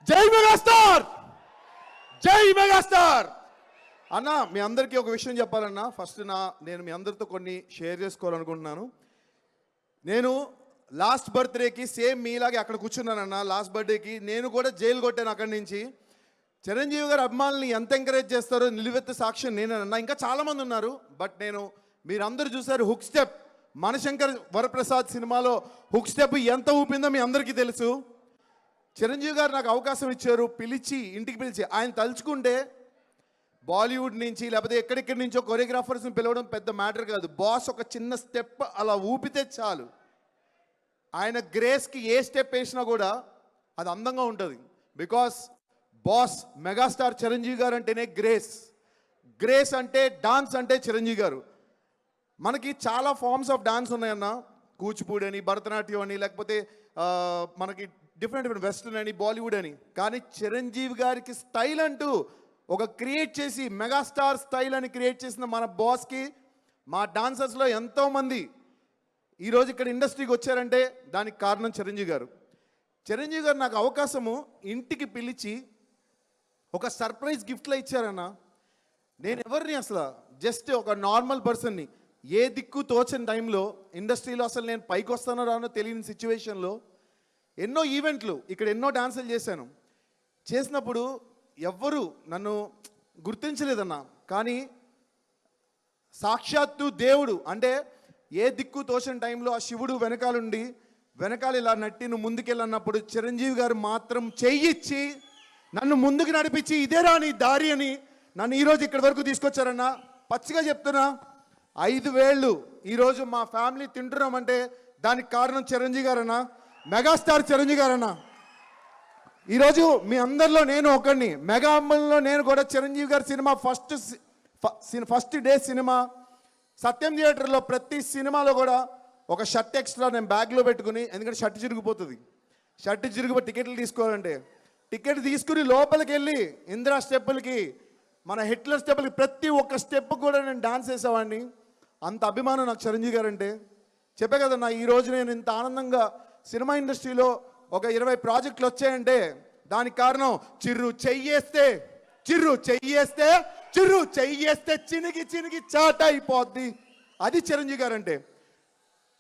జై మెగాస్టార్, జై మెగాస్టార్. అన్న మీ అందరికీ ఒక విషయం చెప్పాలన్నా. ఫస్ట్ నేను మీ అందరితో కొన్ని షేర్ చేసుకోవాలనుకుంటున్నాను. నేను లాస్ట్ బర్త్డేకి సేమ్ మీలాగే అక్కడ కూర్చున్నానన్న. లాస్ట్ బర్త్డేకి నేను కూడా జైలు కొట్టాను అక్కడి నుంచి. చిరంజీవి గారు అభిమానుల్ని ఎంత ఎంకరేజ్ చేస్తారో నిలువెత్తు సాక్ష్యం నేనన్నా. ఇంకా చాలామంది ఉన్నారు, బట్ మీరందరూ చూసారు హుక్ స్టెప్. మనశంకర్ వరప్రసాద్ సినిమాలో హుక్ స్టెప్ ఎంత ఊపిందో మీ అందరికీ తెలుసు. చిరంజీవి గారు నాకు అవకాశం ఇచ్చారు, పిలిచి ఇంటికి పిలిచి. ఆయన తలుచుకుంటే బాలీవుడ్ నుంచి లేకపోతే ఎక్కడెక్కడి నుంచో కొరియోగ్రాఫర్స్ని పిలవడం పెద్ద మ్యాటర్ కాదు. బాస్ ఒక చిన్న స్టెప్ అలా ఊపితే చాలు. ఆయన గ్రేస్కి ఏ స్టెప్ వేసినా కూడా అది అందంగా ఉంటుంది. బికాస్ బాస్ మెగాస్టార్ చిరంజీవి గారు అంటేనే గ్రేస్. గ్రేస్ అంటే డాన్స్ అంటే చిరంజీవి గారు. మనకి చాలా ఫార్మ్స్ ఆఫ్ డాన్స్ ఉన్నాయన్న. కూచిపూడి అని, భరతనాట్యం అని, లేకపోతే మనకి డిఫరెంట్ వెస్టర్న్ అని, బాలీవుడ్ అని. కానీ చిరంజీవి గారికి స్టైల్ అంటూ ఒక క్రియేట్ చేసి మెగాస్టార్ స్టైల్ అని క్రియేట్ చేసిన మన బాస్కి మా డాన్సర్స్లో ఎంతోమంది ఈరోజు ఇక్కడ ఇండస్ట్రీకి వచ్చారంటే దానికి కారణం చిరంజీవి గారు. చిరంజీవి గారు నాకు అవకాశము ఇంటికి పిలిచి ఒక సర్ప్రైజ్ గిఫ్ట్లో ఇచ్చారన్న. నేను ఎవరిని అసలు జస్ట్ ఒక నార్మల్ పర్సన్ని, ఏ దిక్కు తోచని టైంలో ఇండస్ట్రీలో అసలు నేను పైకి వస్తానో రానో తెలియని సిచ్యువేషన్లో ఎన్నో ఈవెంట్లు ఇక్కడ ఎన్నో డాన్సులు చేశాను. చేసినప్పుడు ఎవ్వరూ నన్ను గుర్తించలేదన్న. కానీ సాక్షాత్తు దేవుడు అంటే ఏ దిక్కు తోచని టైంలో ఆ శివుడు వెనకాల ఇలా నట్టి నువ్వు ముందుకెళ్ళన్నప్పుడు చిరంజీవి గారు మాత్రం చెయ్యిచ్చి నన్ను ముందుకు నడిపించి ఇదేరా నీ దారి అని నన్ను ఈరోజు ఇక్కడి వరకు తీసుకొచ్చారన్న. పచ్చిగా చెప్తున్నా, 5 వేళ్ళు ఈరోజు మా ఫ్యామిలీ తింటున్నామంటే దానికి కారణం చిరంజీవి గారన్న, మెగాస్టార్ చిరంజీవి గారన్న. ఈరోజు మీ అందరిలో నేను ఒకడిని. మెగా అమ్మల్లో నేను కూడా చిరంజీవి గారి సినిమా ఫస్ట్ డే సినిమా సత్యం థియేటర్లో ప్రతి సినిమాలో కూడా ఒక షర్ట్ ఎక్స్ట్రా నేను బ్యాగ్లో పెట్టుకుని, ఎందుకంటే షర్ట్ చిరిగిపోతుంది. షర్ట్ చిరిగిపోయి టికెట్లు తీసుకోవాలంటే టికెట్ తీసుకుని లోపలికి వెళ్ళి ఇందిరా స్టెప్పులకి, మన హిట్లర్ స్టెప్పులకి ప్రతి ఒక్క స్టెప్ కూడా నేను డాన్స్ చేసేవాడిని. అంత అభిమానం నాకు చిరంజీవి గారు అంటే. చెప్పే కదన్నా, ఈరోజు నేను ఇంత ఆనందంగా సినిమా ఇండస్ట్రీలో ఒక 20 ప్రాజెక్టులు వచ్చాయంటే దానికి కారణం చిర్రు చెయ్యేస్తే చినిగి చాట అయిపోద్ది. అది చిరంజీవి గారు అంటే.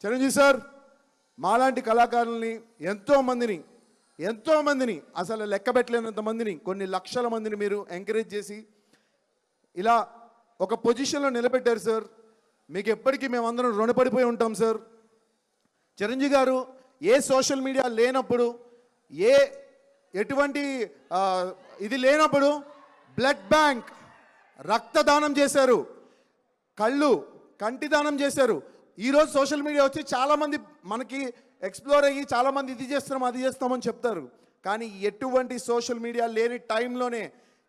చిరంజీవి సార్ మాలాంటి కళాకారుల్ని ఎంతోమందిని అసలు లెక్క పెట్టలేనంత మందిని, కొన్ని లక్షల మందిని మీరు ఎంకరేజ్ చేసి ఇలా ఒక పొజిషన్లో నిలబెట్టారు సార్. మీకు ఎప్పటికీ మేమందరం రుణపడిపోయి ఉంటాం సార్. చిరంజీవి గారు ఏ సోషల్ మీడియా లేనప్పుడు, ఎటువంటి ఇది లేనప్పుడు బ్లడ్ బ్యాంక్ రక్తదానం చేశారు, కంటి దానం చేశారు. ఈరోజు సోషల్ మీడియా వచ్చి చాలామంది మనకి ఎక్స్ప్లోర్ అయ్యి చాలామంది ఇది చేస్తున్నాం అది చేస్తామని చెప్తారు. కానీ ఎటువంటి సోషల్ మీడియా లేని టైంలోనే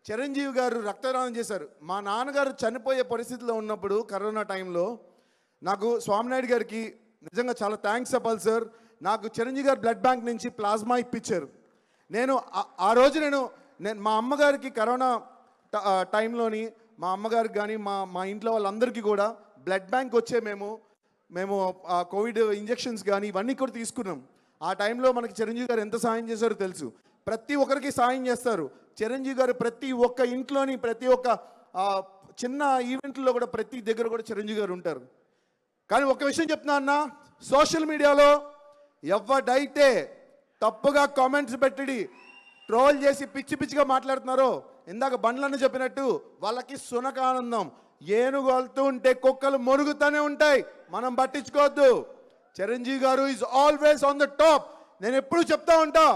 చిరంజీవి గారు రక్తదానం చేశారు. మా నాన్నగారు చనిపోయే పరిస్థితిలో ఉన్నప్పుడు కరోనా టైంలో నాకు స్వామినాయుడు గారికి నిజంగా చాలా థ్యాంక్స్ చెప్పాలి సార్. నాకు చిరంజీవి గారు బ్లడ్ బ్యాంక్ నుంచి ప్లాస్మా ఇప్పించారు. నేను ఆ రోజు మా అమ్మగారికి కరోనా టైంలోని మా అమ్మగారికి కానీ మా ఇంట్లో వాళ్ళందరికీ కూడా బ్లడ్ బ్యాంక్ వచ్చే మేము కోవిడ్ ఇంజెక్షన్స్ కానీ ఇవన్నీ కూడా తీసుకున్నాం. ఆ టైంలో మనకి చిరంజీవి గారు ఎంత సాయం చేశారో తెలుసు. ప్రతి ఒక్కరికి సాయం చేస్తారు చిరంజీవి గారు. ప్రతి ఒక్క ఇంట్లోని ప్రతి ఒక్క చిన్న ఈవెంట్లో కూడా ప్రతి దగ్గర కూడా చిరంజీవి గారు ఉంటారు. కానీ ఒక విషయం చెప్తున్నా అన్న, సోషల్ మీడియాలో ఎవడైతే తప్పుగా కామెంట్స్ పెట్టి ట్రోల్ చేసి పిచ్చిగా మాట్లాడుతున్నారో, ఇందాక బండ్లను చెప్పినట్టు వాళ్ళకి సునకానందం. ఏనుగు వెళ్తూ ఉంటే కుక్కలు మొరుగుతూనే ఉంటాయి, మనం పట్టించుకోవద్దు. Chiranjeevi garu is always on the top. నేను ఎప్పుడు చెప్తా ఉంటా,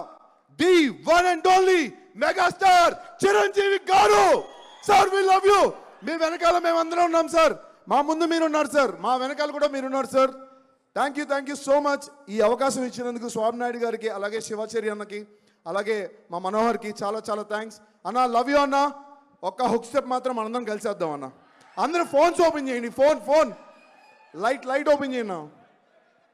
the one and only megastar Chiranjeevi garu. Sir we love you. మీ వెనకాల మేమందరం ఉన్నాం సార్. మా ముందు మీరున్నారు సార్, మా వెనకాల కూడా మీరున్నారు sir. Thank you so much. ఈ అవకాశం ఇచ్చినందుకు స్వామినాయుడు గారికి, అలాగే శివాచారి అన్నకి, అలాగే మా మనోహర్కి చాలా థ్యాంక్స్ అన్న. లవ్ యూ అన్న. ఒక్క హుక్ స్టెప్ మాత్రం అందరం కలిసేద్దాం అన్న. అందరూ ఫోన్స్ ఓపెన్ చేయండి. ఫోన్ లైట్ ఓపెన్ చేయండి.